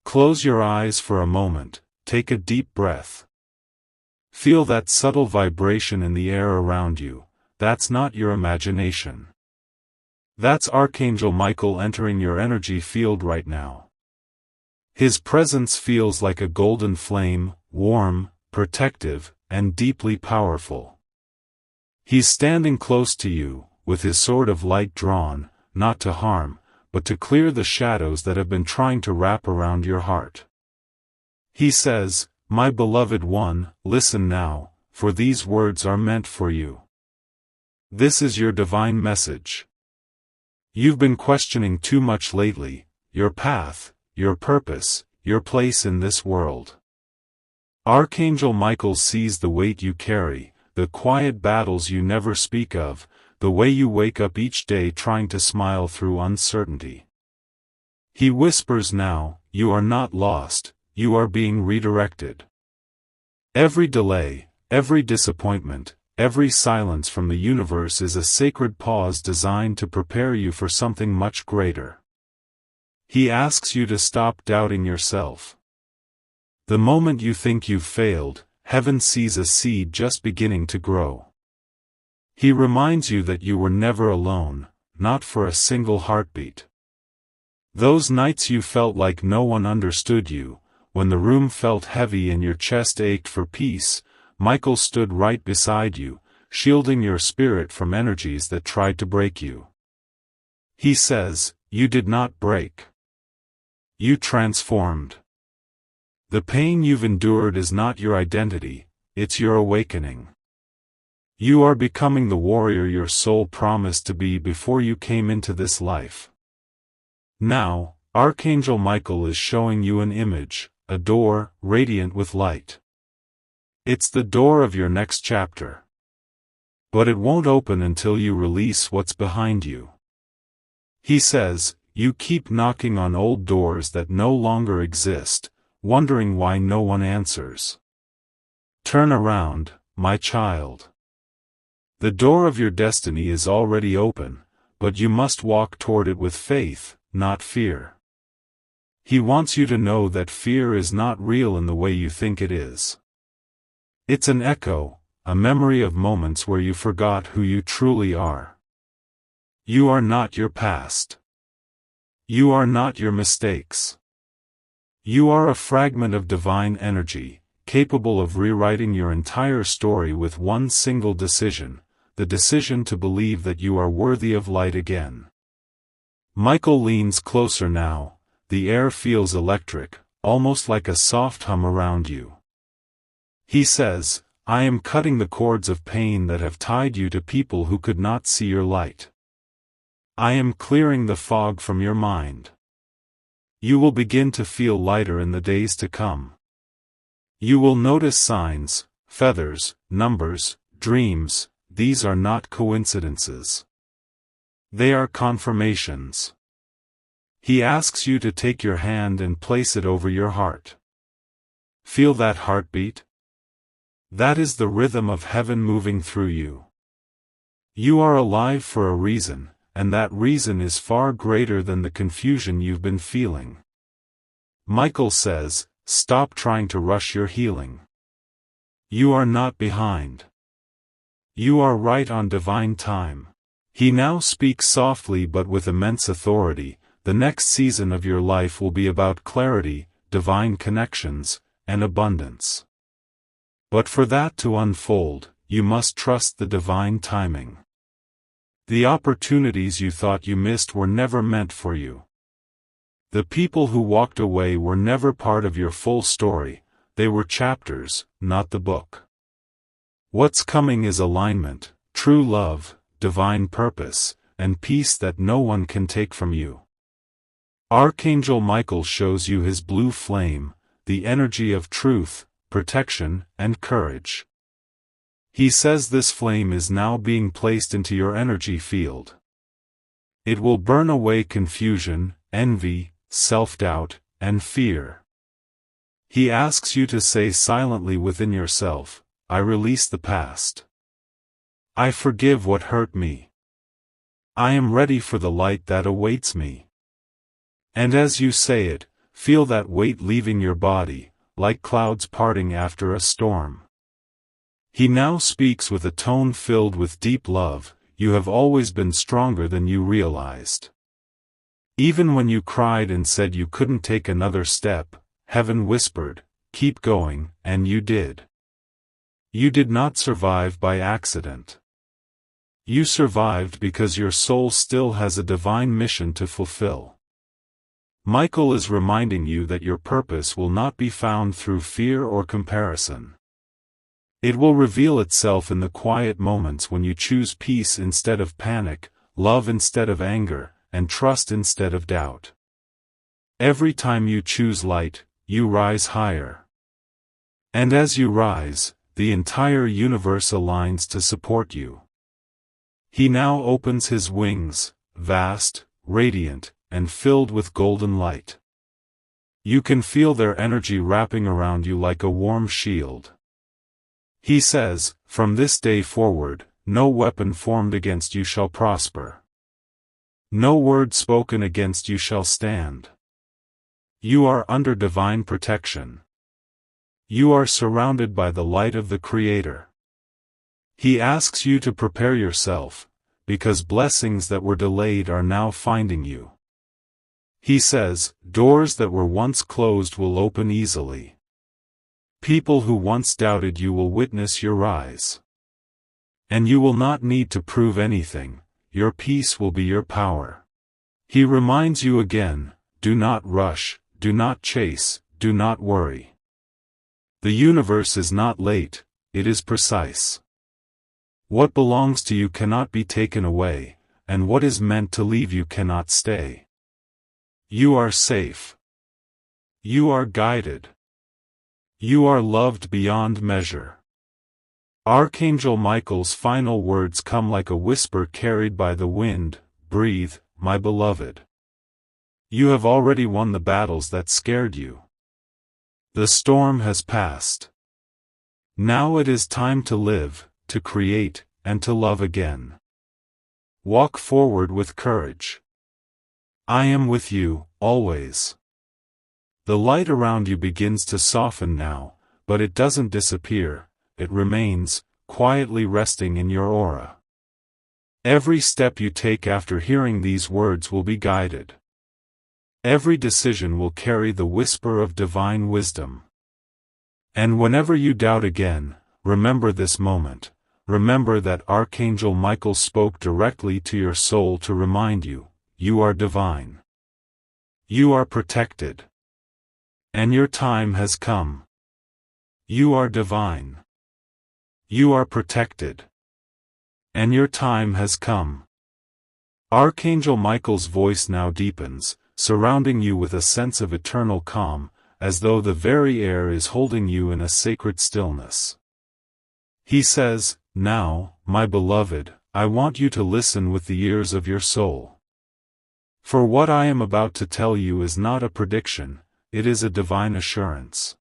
Close your eyes for a moment, take a deep breath. Feel that subtle vibration in the air around you. That's not your imagination. That's Archangel Michael entering your energy field right now. His presence feels like a golden flame, warm, protective, and deeply powerful. He's standing close to you, with his sword of light drawn, not to harm, but to clear the shadows that have been trying to wrap around your heart. He says, "My beloved one, listen now, for these words are meant for you. This is your divine message. You've been questioning too much lately, your path, your purpose, your place in this world. Archangel Michael sees the weight you carry, the quiet battles you never speak of, the way you wake up each day trying to smile through uncertainty. He whispers now, you are not lost, you are being redirected. Every delay, every disappointment, every silence from the universe is a sacred pause designed to prepare you for something much greater. He asks you to stop doubting yourself. The moment you think you've failed, heaven sees a seed just beginning to grow. He reminds you that you were never alone, not for a single heartbeat. Those nights you felt like no one understood you, when the room felt heavy and your chest ached for peace, Michael stood right beside you, shielding your spirit from energies that tried to break you. He says, you did not break. You transformed. The pain you've endured is not your identity, it's your awakening. You are becoming the warrior your soul promised to be before you came into this life. Now, Archangel Michael is showing you an image, a door, radiant with light. It's the door of your next chapter. But it won't open until you release what's behind you. He says, you keep knocking on old doors that no longer exist, wondering why no one answers. Turn around, my child. The door of your destiny is already open, but you must walk toward it with faith, not fear. He wants you to know that fear is not real in the way you think it is. It's an echo, a memory of moments where you forgot who you truly are. You are not your past. You are not your mistakes. You are a fragment of divine energy, capable of rewriting your entire story with one single decision, the decision to believe that you are worthy of light again. Michael leans closer now, the air feels electric, almost like a soft hum around you. He says, I am cutting the cords of pain that have tied you to people who could not see your light. I am clearing the fog from your mind. You will begin to feel lighter in the days to come. You will notice signs, feathers, numbers, dreams. These are not coincidences. They are confirmations. He asks you to take your hand and place it over your heart. Feel that heartbeat? That is the rhythm of heaven moving through you. You are alive for a reason, and that reason is far greater than the confusion you've been feeling. Michael says, stop trying to rush your healing. You are not behind. You are right on divine time. He now speaks softly but with immense authority. The next season of your life will be about clarity, divine connections, and abundance. But for that to unfold, you must trust the divine timing. The opportunities you thought you missed were never meant for you. The people who walked away were never part of your full story, they were chapters, not the book. What's coming is alignment, true love, divine purpose, and peace that no one can take from you. Archangel Michael shows you his blue flame, the energy of truth, protection, and courage. He says this flame is now being placed into your energy field. It will burn away confusion, envy, self-doubt, and fear. He asks you to say silently within yourself, I release the past. I forgive what hurt me. I am ready for the light that awaits me. And as you say it, feel that weight leaving your body, like clouds parting after a storm. He now speaks with a tone filled with deep love. You have always been stronger than you realized. Even when you cried and said you couldn't take another step, heaven whispered, "Keep going," and you did. You did not survive by accident. You survived because your soul still has a divine mission to fulfill. Michael is reminding you that your purpose will not be found through fear or comparison. It will reveal itself in the quiet moments when you choose peace instead of panic, love instead of anger, and trust instead of doubt. Every time you choose light, you rise higher. And as you rise, the entire universe aligns to support you. He now opens his wings, vast, radiant, and filled with golden light. You can feel their energy wrapping around you like a warm shield. He says, "From this day forward, no weapon formed against you shall prosper. No word spoken against you shall stand. You are under divine protection. You are surrounded by the light of the Creator." He asks you to prepare yourself, because blessings that were delayed are now finding you. He says, doors that were once closed will open easily. People who once doubted you will witness your rise. And you will not need to prove anything, your peace will be your power. He reminds you again, do not rush, do not chase, do not worry. The universe is not late, it is precise. What belongs to you cannot be taken away, and what is meant to leave you cannot stay. You are safe. You are guided. You are loved beyond measure. Archangel Michael's final words come like a whisper carried by the wind. Breathe, my beloved. You have already won the battles that scared you. The storm has passed. Now it is time to live, to create, and to love again. Walk forward with courage. I am with you, always. The light around you begins to soften now, but it doesn't disappear, it remains, quietly resting in your aura. Every step you take after hearing these words will be guided. Every decision will carry the whisper of divine wisdom. And whenever you doubt again, remember this moment. Remember that Archangel Michael spoke directly to your soul to remind you, you are divine. You are protected. And your time has come. You are divine. You are protected. And your time has come. Archangel Michael's voice now deepens, surrounding you with a sense of eternal calm, as though the very air is holding you in a sacred stillness. He says, now, my beloved, I want you to listen with the ears of your soul. For what I am about to tell you is not a prediction, it is a divine assurance.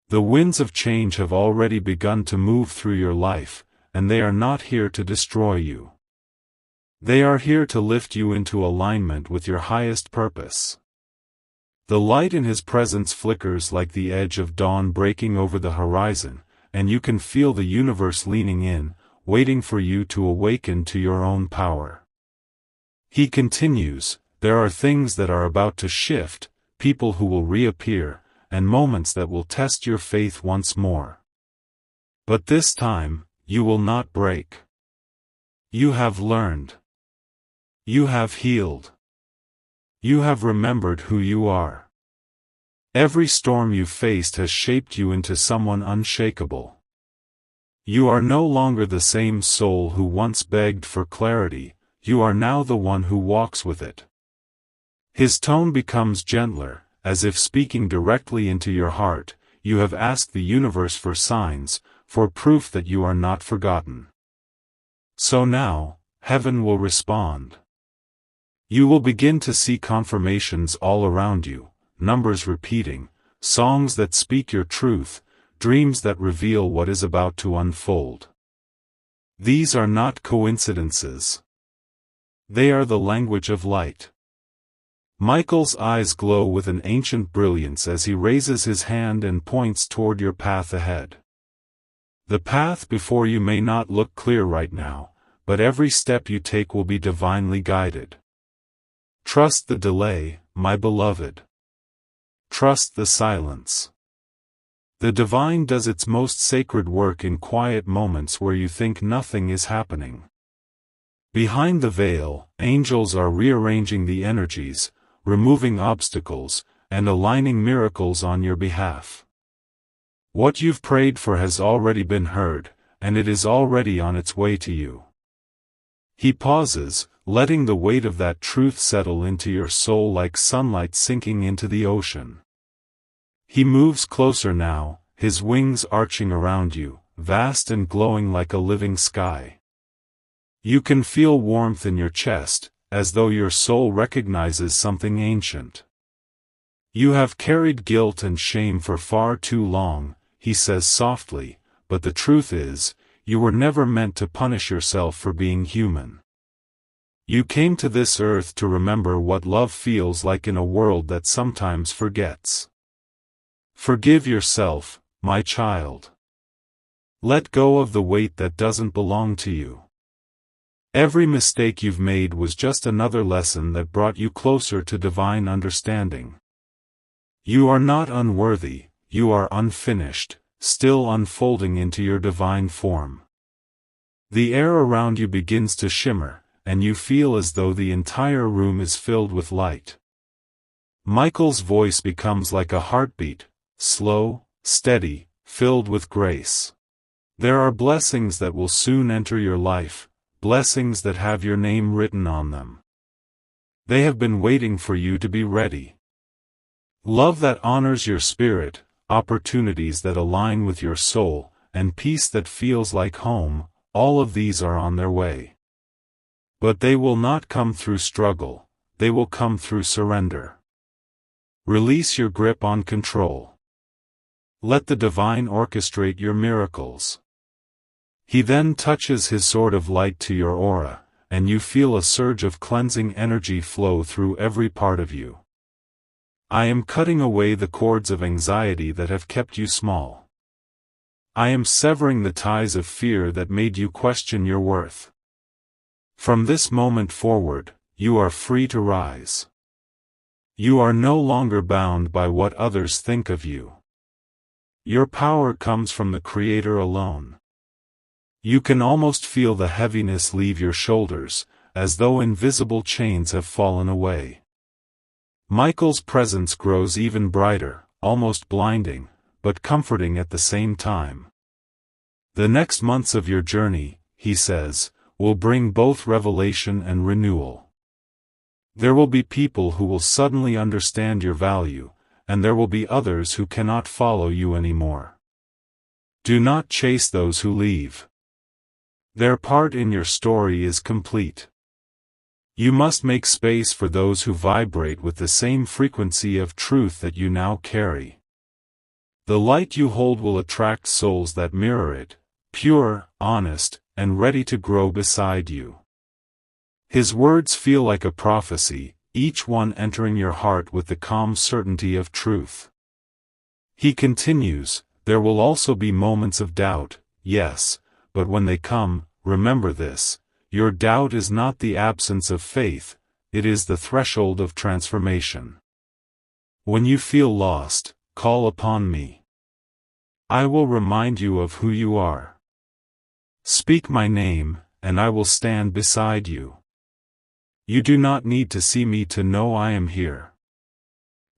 The winds of change have already begun to move through your life, and they are not here to destroy you. They are here to lift you into alignment with your highest purpose. The light in His presence flickers like the edge of dawn breaking over the horizon, and you can feel the universe leaning in, waiting for you to awaken to your own power. He continues, there are things that are about to shift, people who will reappear, and moments that will test your faith once more. But this time, you will not break. You have learned. You have healed. You have remembered who you are. Every storm you faced has shaped you into someone unshakable. You are no longer the same soul who once begged for clarity, you are now the one who walks with it. His tone becomes gentler, as if speaking directly into your heart. You have asked the universe for signs, for proof that you are not forgotten. So now, heaven will respond. You will begin to see confirmations all around you, numbers repeating, songs that speak your truth, dreams that reveal what is about to unfold. These are not coincidences. They are the language of light. Michael's eyes glow with an ancient brilliance as he raises his hand and points toward your path ahead. The path before you may not look clear right now, but every step you take will be divinely guided. Trust the delay, my beloved. Trust the silence. The divine does its most sacred work in quiet moments where you think nothing is happening. Behind the veil, angels are rearranging the energies, removing obstacles, and aligning miracles on your behalf. What you've prayed for has already been heard, and it is already on its way to you. He pauses, letting the weight of that truth settle into your soul like sunlight sinking into the ocean. He moves closer now, his wings arching around you, vast and glowing like a living sky. You can feel warmth in your chest, as though your soul recognizes something ancient. You have carried guilt and shame for far too long, he says softly, but the truth is, you were never meant to punish yourself for being human. You came to this earth to remember what love feels like in a world that sometimes forgets. Forgive yourself, my child. Let go of the weight that doesn't belong to you. Every mistake you've made was just another lesson that brought you closer to divine understanding. You are not unworthy, you are unfinished, still unfolding into your divine form. The air around you begins to shimmer, and you feel as though the entire room is filled with light. Michael's voice becomes like a heartbeat, slow, steady, filled with grace. There are blessings that will soon enter your life, blessings that have your name written on them. They have been waiting for you to be ready. Love that honors your spirit, opportunities that align with your soul, and peace that feels like home, all of these are on their way. But they will not come through struggle, they will come through surrender. Release your grip on control. Let the divine orchestrate your miracles. He then touches his sword of light to your aura, and you feel a surge of cleansing energy flow through every part of you. I am cutting away the cords of anxiety that have kept you small. I am severing the ties of fear that made you question your worth. From this moment forward, you are free to rise. You are no longer bound by what others think of you. Your power comes from the Creator alone. You can almost feel the heaviness leave your shoulders, as though invisible chains have fallen away. Michael's presence grows even brighter, almost blinding, but comforting at the same time. The next months of your journey, he says, will bring both revelation and renewal. There will be people who will suddenly understand your value, and there will be others who cannot follow you anymore. Do not chase those who leave. Their part in your story is complete. You must make space for those who vibrate with the same frequency of truth that you now carry. The light you hold will attract souls that mirror it, pure, honest, and ready to grow beside you. His words feel like a prophecy, each one entering your heart with the calm certainty of truth. He continues, there will also be moments of doubt, yes, but when they come, remember this, your doubt is not the absence of faith, it is the threshold of transformation. When you feel lost, call upon me. I will remind you of who you are. Speak my name, and I will stand beside you. You do not need to see me to know I am here.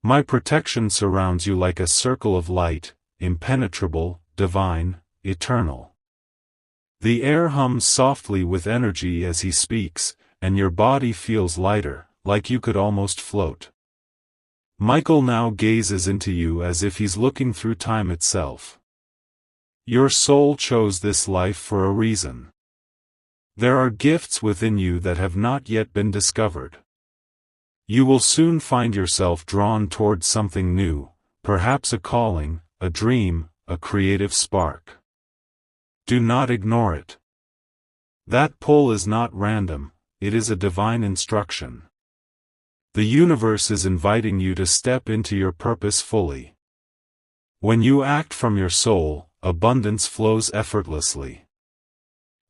My protection surrounds you like a circle of light, impenetrable, divine, eternal. The air hums softly with energy as he speaks, and your body feels lighter, like you could almost float. Michael now gazes into you as if he's looking through time itself. Your soul chose this life for a reason. There are gifts within you that have not yet been discovered. You will soon find yourself drawn towards something new, perhaps a calling, a dream, a creative spark. Do not ignore it. That pull is not random, it is a divine instruction. The universe is inviting you to step into your purpose fully. When you act from your soul, abundance flows effortlessly.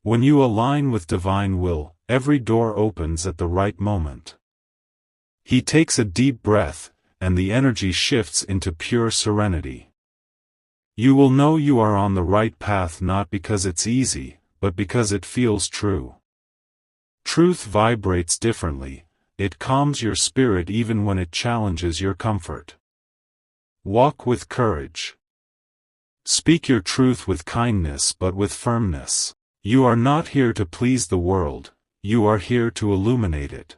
When you align with divine will, every door opens at the right moment. He takes a deep breath, and the energy shifts into pure serenity. You will know you are on the right path not because it's easy, but because it feels true. Truth vibrates differently. It calms your spirit even when it challenges your comfort. Walk with courage. Speak your truth with kindness but with firmness. You are not here to please the world, you are here to illuminate it.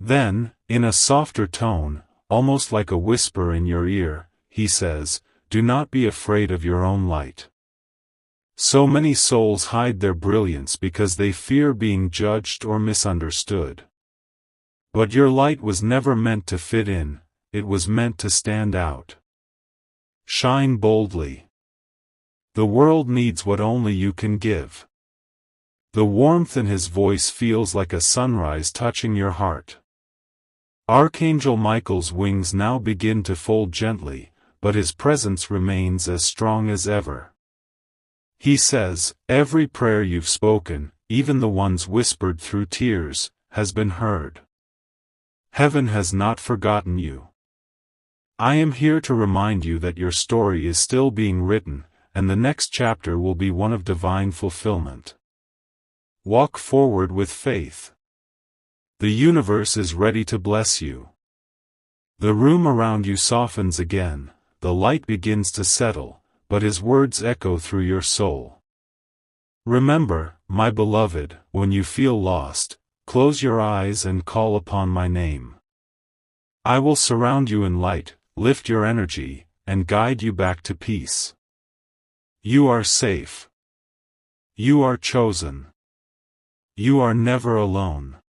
Then, in a softer tone, almost like a whisper in your ear, he says, "Do not be afraid of your own light." So many souls hide their brilliance because they fear being judged or misunderstood. But your light was never meant to fit in, it was meant to stand out. Shine boldly. The world needs what only you can give. The warmth in his voice feels like a sunrise touching your heart. Archangel Michael's wings now begin to fold gently, but his presence remains as strong as ever. He says, "Every prayer you've spoken, even the ones whispered through tears, has been heard. Heaven has not forgotten you. I am here to remind you that your story is still being written, and the next chapter will be one of divine fulfillment. Walk forward with faith. The universe is ready to bless you." The room around you softens again, the light begins to settle, but his words echo through your soul. Remember, my beloved, when you feel lost, close your eyes and call upon my name. I will surround you in light, lift your energy, and guide you back to peace. You are safe. You are chosen. You are never alone.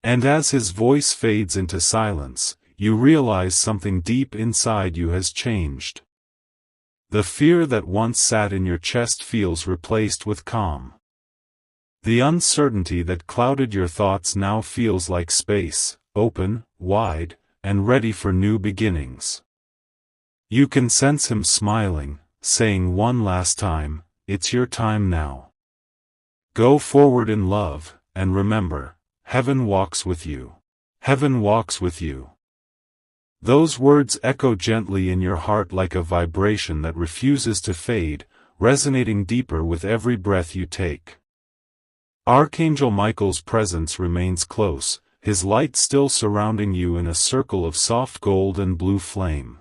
And as his voice fades into silence, you realize something deep inside you has changed. The fear that once sat in your chest feels replaced with calm. The uncertainty that clouded your thoughts now feels like space, open, wide, and ready for new beginnings. You can sense him smiling, saying one last time, "It's your time now. Go forward in love, and remember, heaven walks with you. Heaven walks with you." Those words echo gently in your heart like a vibration that refuses to fade, resonating deeper with every breath you take. Archangel Michael's presence remains close, his light still surrounding you in a circle of soft gold and blue flame.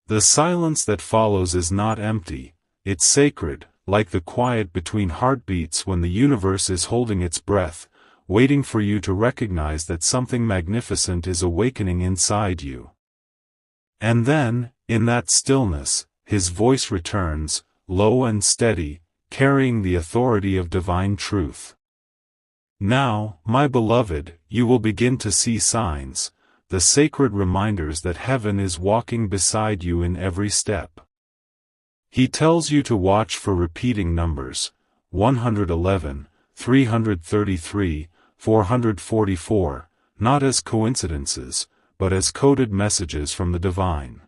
The silence that follows is not empty, it's sacred, like the quiet between heartbeats when the universe is holding its breath, waiting for you to recognize that something magnificent is awakening inside you. And then, in that stillness, his voice returns, low and steady, carrying the authority of divine truth. Now, my beloved, you will begin to see signs, the sacred reminders that heaven is walking beside you in every step. He tells you to watch for repeating numbers, 111, 333, 444, not as coincidences, but as coded messages from the divine.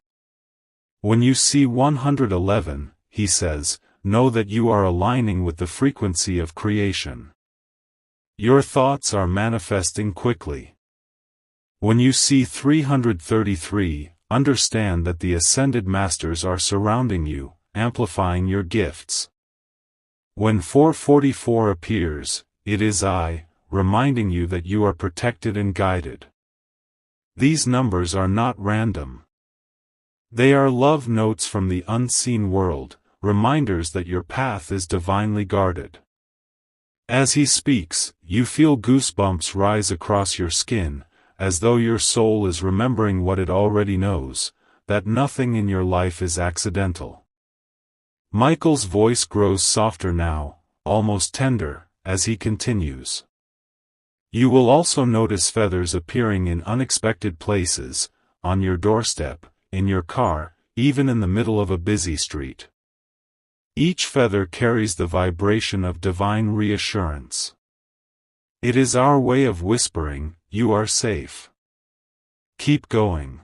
When you see 111, he says, know that you are aligning with the frequency of creation. Your thoughts are manifesting quickly. When you see 333, understand that the ascended masters are surrounding you, amplifying your gifts. When 444 appears, it is I, reminding you that you are protected and guided. These numbers are not random. They are love notes from the unseen world, reminders that your path is divinely guarded. As he speaks, you feel goosebumps rise across your skin, as though your soul is remembering what it already knows, that nothing in your life is accidental. Michael's voice grows softer now, almost tender, as he continues. You will also notice feathers appearing in unexpected places, on your doorstep, in your car, even in the middle of a busy street. Each feather carries the vibration of divine reassurance. It is our way of whispering, you are safe. Keep going.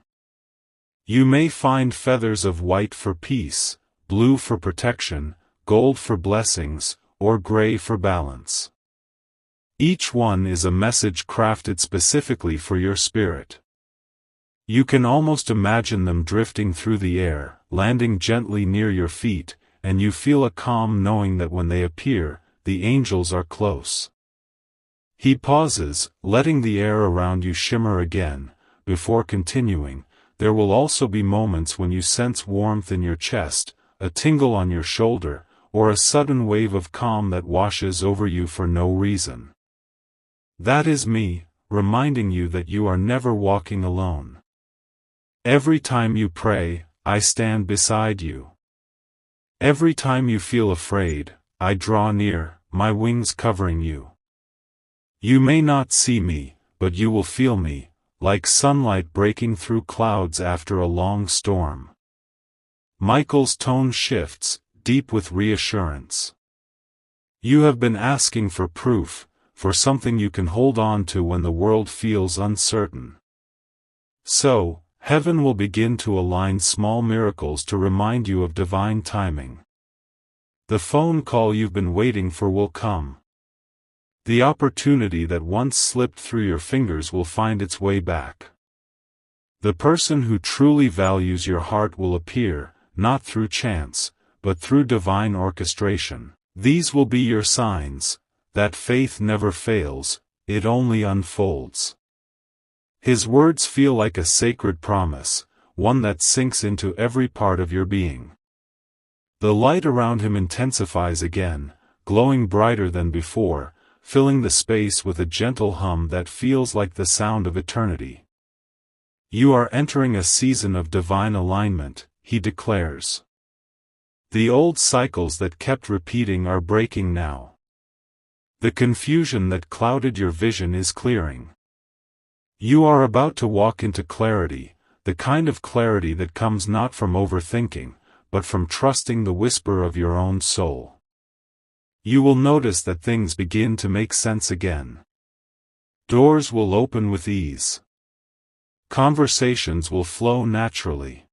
You may find feathers of white for peace, blue for protection, gold for blessings, or gray for balance. Each one is a message crafted specifically for your spirit. You can almost imagine them drifting through the air, landing gently near your feet, and you feel a calm knowing that when they appear, the angels are close. He pauses, letting the air around you shimmer again. Before continuing, there will also be moments when you sense warmth in your chest, a tingle on your shoulder, or a sudden wave of calm that washes over you for no reason. That is me, reminding you that you are never walking alone. Every time you pray, I stand beside you. Every time you feel afraid, I draw near, my wings covering you. You may not see me, but you will feel me, like sunlight breaking through clouds after a long storm. Michael's tone shifts, deep with reassurance. You have been asking for proof, for something you can hold on to when the world feels uncertain. So, heaven will begin to align small miracles to remind you of divine timing. The phone call you've been waiting for will come. The opportunity that once slipped through your fingers will find its way back. The person who truly values your heart will appear, not through chance, but through divine orchestration. These will be your signs that faith never fails, it only unfolds. His words feel like a sacred promise, one that sinks into every part of your being. The light around him intensifies again, glowing brighter than before, filling the space with a gentle hum that feels like the sound of eternity. You are entering a season of divine alignment, he declares. The old cycles that kept repeating are breaking now. The confusion that clouded your vision is clearing. You are about to walk into clarity, the kind of clarity that comes not from overthinking, but from trusting the whisper of your own soul. You will notice that things begin to make sense again. Doors will open with ease. Conversations will flow naturally.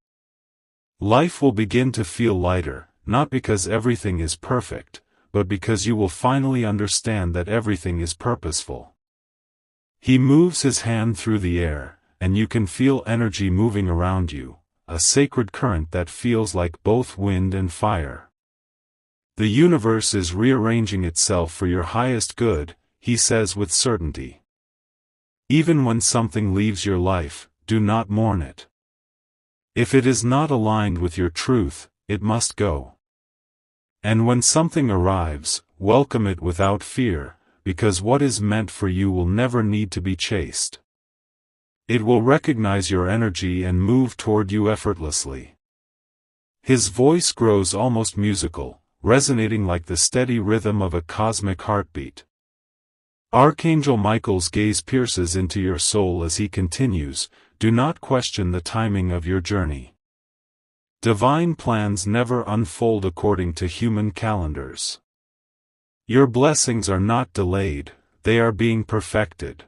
Life will begin to feel lighter, not because everything is perfect, but because you will finally understand that everything is purposeful. He moves his hand through the air, and you can feel energy moving around you, a sacred current that feels like both wind and fire. The universe is rearranging itself for your highest good, he says with certainty. Even when something leaves your life, do not mourn it. If it is not aligned with your truth, it must go. And when something arrives, welcome it without fear, because what is meant for you will never need to be chased. It will recognize your energy and move toward you effortlessly. His voice grows almost musical, resonating like the steady rhythm of a cosmic heartbeat. Archangel Michael's gaze pierces into your soul as he continues, do not question the timing of your journey. Divine plans never unfold according to human calendars. Your blessings are not delayed, they are being perfected.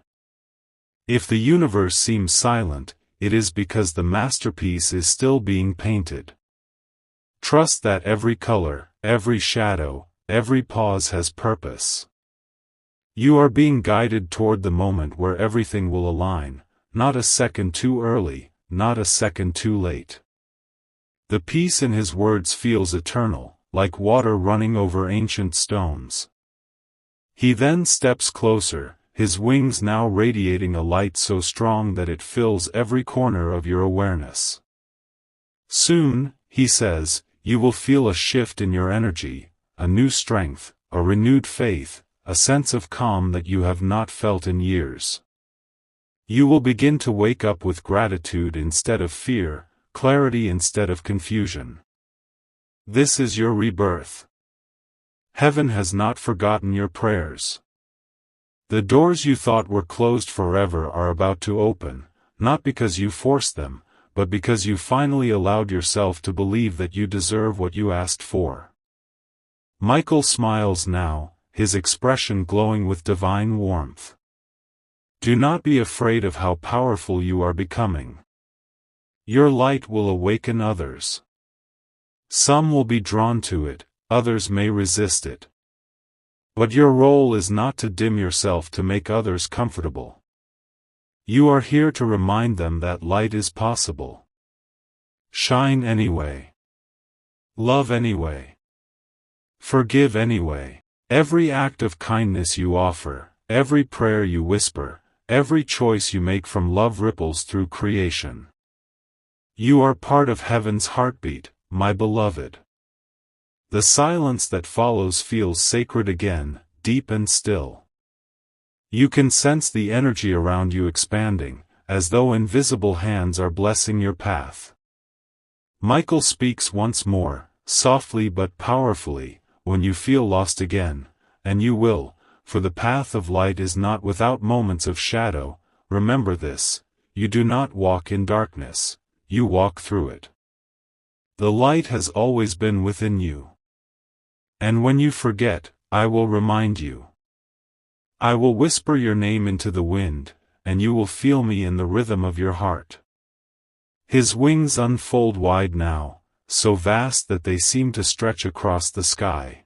If the universe seems silent, it is because the masterpiece is still being painted. Trust that every color, every shadow, every pause has purpose. You are being guided toward the moment where everything will align, not a second too early, not a second too late. The peace in his words feels eternal, like water running over ancient stones. He then steps closer, his wings now radiating a light so strong that it fills every corner of your awareness. Soon, he says, you will feel a shift in your energy, a new strength, a renewed faith, a sense of calm that you have not felt in years. You will begin to wake up with gratitude instead of fear, clarity instead of confusion. This is your rebirth. Heaven has not forgotten your prayers. The doors you thought were closed forever are about to open, not because you forced them, but because you finally allowed yourself to believe that you deserve what you asked for. Michael smiles now, his expression glowing with divine warmth. Do not be afraid of how powerful you are becoming. Your light will awaken others. Some will be drawn to it, others may resist it. But your role is not to dim yourself to make others comfortable. You are here to remind them that light is possible. Shine anyway. Love anyway. Forgive anyway. Every act of kindness you offer, every prayer you whisper, every choice you make from love ripples through creation. You are part of heaven's heartbeat, my beloved. The silence that follows feels sacred again, deep and still. You can sense the energy around you expanding, as though invisible hands are blessing your path. Michael speaks once more, softly but powerfully, when you feel lost again, and you will, for the path of light is not without moments of shadow. Remember this, you do not walk in darkness, you walk through it. The light has always been within you. And when you forget, I will remind you. I will whisper your name into the wind, and you will feel me in the rhythm of your heart. His wings unfold wide now, so vast that they seem to stretch across the sky.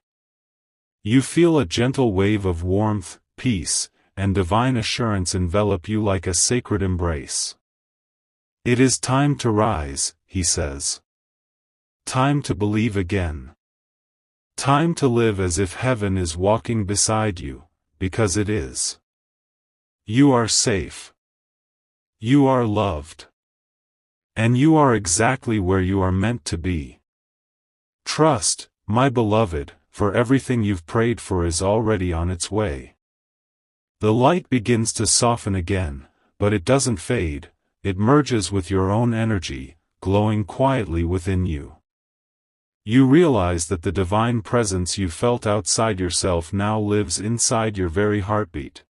You feel a gentle wave of warmth, peace, and divine assurance envelop you like a sacred embrace. It is time to rise, he says. Time to believe again. Time to live as if heaven is walking beside you, because it is. You are safe. You are loved. And you are exactly where you are meant to be. Trust, my beloved, for everything you've prayed for is already on its way. The light begins to soften again, but it doesn't fade, it merges with your own energy, glowing quietly within you. You realize that the divine presence you felt outside yourself now lives inside your very heartbeat.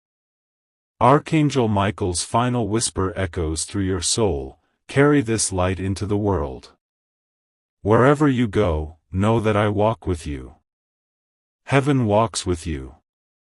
Archangel Michael's final whisper echoes through your soul, carry this light into the world. Wherever you go, know that I walk with you. Heaven walks with you.